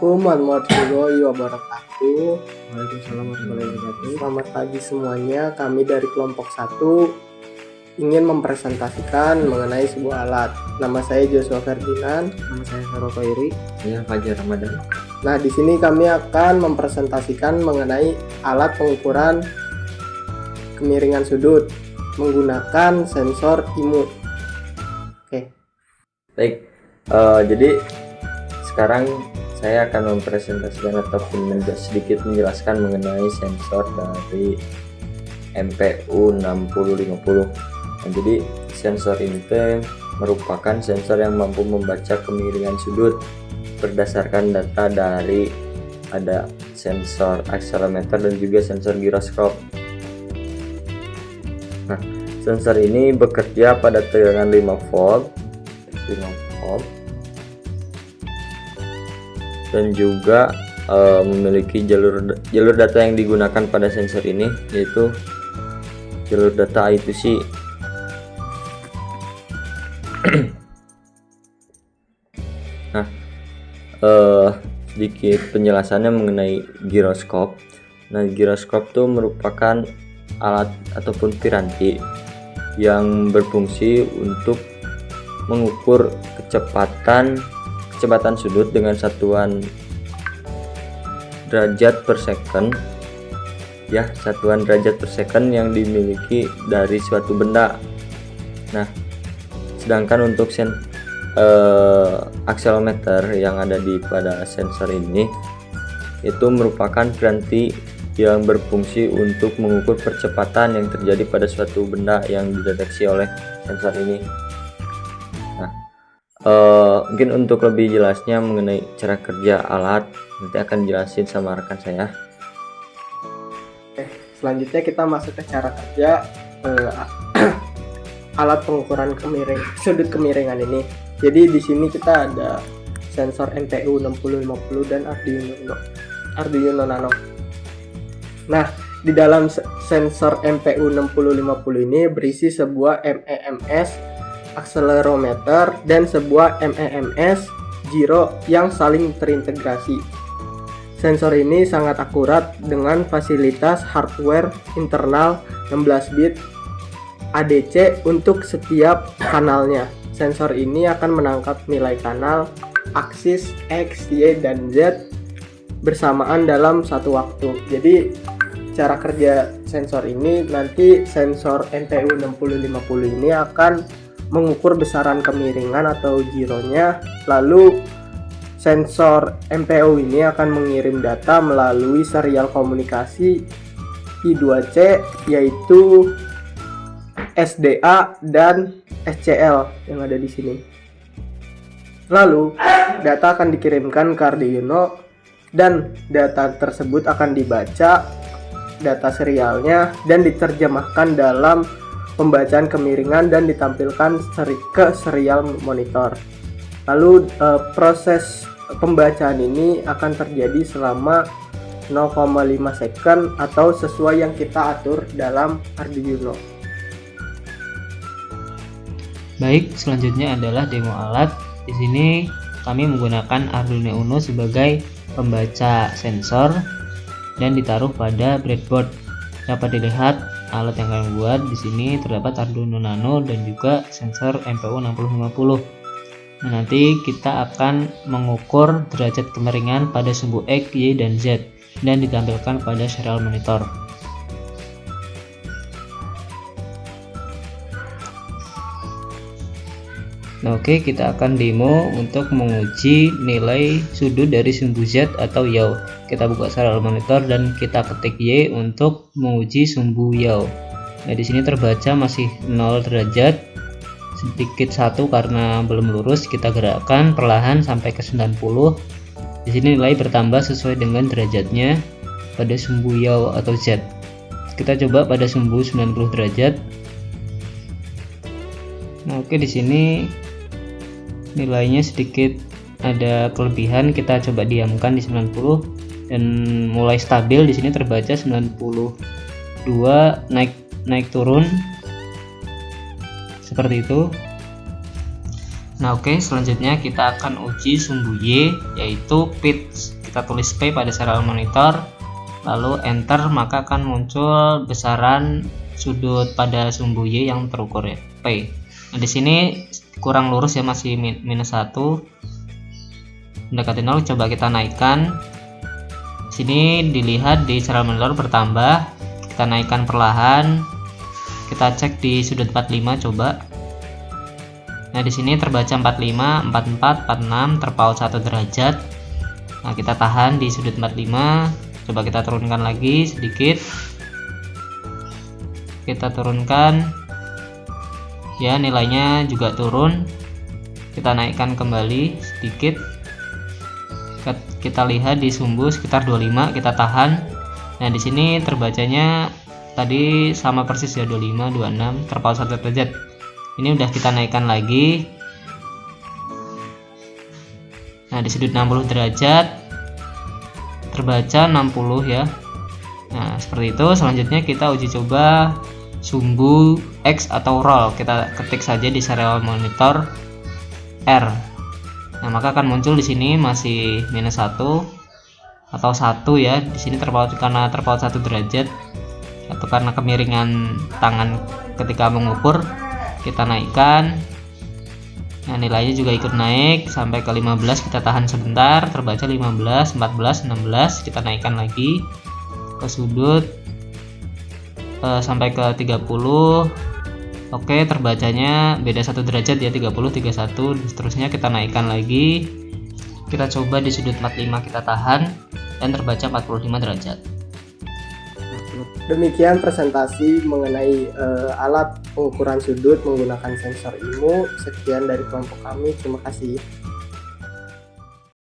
Assalamualaikum warahmatullahi wabarakatuh. Waalaikumsalam warahmatullahi wabarakatuh. Selamat pagi semuanya. Kami dari kelompok 1 ingin mempresentasikan mengenai sebuah alat. Nama saya Joshua Ferdinand. Nama saya Sarul Khairi. Ya, Fajar Ramadan. Nah, di sini kami akan mempresentasikan mengenai alat pengukuran kemiringan sudut menggunakan sensor IMU. Oke. Baik. Jadi sekarang saya akan mempresentasikan ataupun sedikit menjelaskan mengenai sensor dari MPU 6050. Nah, jadi sensor ini merupakan sensor yang mampu membaca kemiringan sudut berdasarkan data dari ada sensor accelerometer dan juga sensor giroskop. Nah, sensor ini bekerja pada tegangan 5 volt dan juga memiliki jalur data yang digunakan pada sensor ini, yaitu jalur data I2C. Nah, sedikit penjelasannya mengenai giroskop. Nah, giroskop itu merupakan alat ataupun piranti yang berfungsi untuk mengukur kecepatan sudut dengan satuan derajat per second, ya, satuan derajat per second yang dimiliki dari suatu benda. Nah, sedangkan untuk accelerometer yang ada pada sensor ini itu merupakan piranti yang berfungsi untuk mengukur percepatan yang terjadi pada suatu benda yang dideteksi oleh sensor ini. Mungkin untuk lebih jelasnya mengenai cara kerja alat nanti akan jelasin sama rekan saya. Selanjutnya kita masuk ke cara kerja alat pengukuran sudut kemiringan ini. Jadi di sini kita ada sensor MPU 6050 dan Arduino Nano. Nah, di dalam sensor MPU 6050 ini berisi sebuah MEMS accelerometer dan sebuah MEMS gyro yang saling terintegrasi. Sensor ini sangat akurat dengan fasilitas hardware internal 16 bit ADC untuk setiap kanalnya. Sensor ini akan menangkap nilai kanal, aksis X, Y, dan Z bersamaan dalam satu waktu. Jadi cara kerja sensor ini, nanti sensor MPU 6050 ini akan mengukur besaran kemiringan atau gironya, lalu sensor MPU ini akan mengirim data melalui serial komunikasi I2C, yaitu SDA dan SCL yang ada di sini. Lalu data akan dikirimkan ke Arduino dan data tersebut akan dibaca data serialnya dan diterjemahkan dalam pembacaan kemiringan dan ditampilkan ke serial monitor. Lalu proses pembacaan ini akan terjadi selama 0,5 second atau sesuai yang kita atur dalam Arduino. Baik, selanjutnya adalah demo alat. Di sini kami menggunakan Arduino Uno sebagai pembaca sensor dan ditaruh pada breadboard. Dapat dilihat alat yang kami buat. Di sini terdapat Arduino Nano dan juga sensor MPU 6050. Nah, nanti kita akan mengukur derajat kemiringan pada sumbu X, Y, dan Z dan ditampilkan pada serial monitor. Nah, oke, kita akan demo untuk menguji nilai sudut dari sumbu Z atau yaw. Kita buka serial monitor dan kita ketik Y untuk menguji sumbu yaw. Nah, di sini terbaca masih 0 derajat, sedikit 1 karena belum lurus. Kita gerakkan perlahan sampai ke 90. Di sini nilai bertambah sesuai dengan derajatnya pada sumbu yaw atau Z. Kita coba pada sumbu 90 derajat. Nah, oke, di sini nilainya sedikit ada kelebihan. Kita coba diamkan di 90 dan mulai stabil. Di sini terbaca 92, naik turun seperti itu. Nah oke, selanjutnya kita akan uji sumbu Y, yaitu pitch. Kita tulis P pada serial monitor, lalu enter, maka akan muncul besaran sudut pada sumbu Y yang terukur ya, P. Nah di sini kurang lurus ya, masih minus 1, mendekati 0. Coba kita naikkan. Sini dilihat di serial monitor bertambah, kita naikkan perlahan. Kita cek di sudut 45 coba. Nah di sini terbaca 45, 44, 46, terpaut 1 derajat. Nah kita tahan di sudut 45. Coba kita turunkan lagi sedikit. Kita turunkan. Ya, nilainya juga turun. Kita naikkan kembali sedikit. Kita lihat di sumbu sekitar 25, kita tahan. Nah di sini terbacanya tadi sama persis ya, 25, 26, terpaut 1 derajat. Ini udah kita naikkan lagi. Nah di sudut 60 derajat terbaca 60 ya. Nah seperti itu. Selanjutnya kita uji coba sumbu X atau roll. Kita ketik saja di serial monitor R. Nah maka akan muncul di sini masih minus 1 atau 1 ya. Di sini terpaut karena terpaut 1 derajat atau karena kemiringan tangan ketika mengukur. Kita naikkan. Nah nilainya juga ikut naik sampai ke 15. Kita tahan sebentar, terbaca 15, 14, 16. Kita naikkan lagi ke sudut sampai ke 30. Oke, terbacanya beda 1 derajat ya, 30, 31 dan seterusnya. Kita naikkan lagi. Kita coba di sudut 45, kita tahan dan terbaca 45 derajat. Demikian presentasi mengenai alat pengukuran sudut menggunakan sensor IMU. Sekian dari kelompok kami. Terima kasih.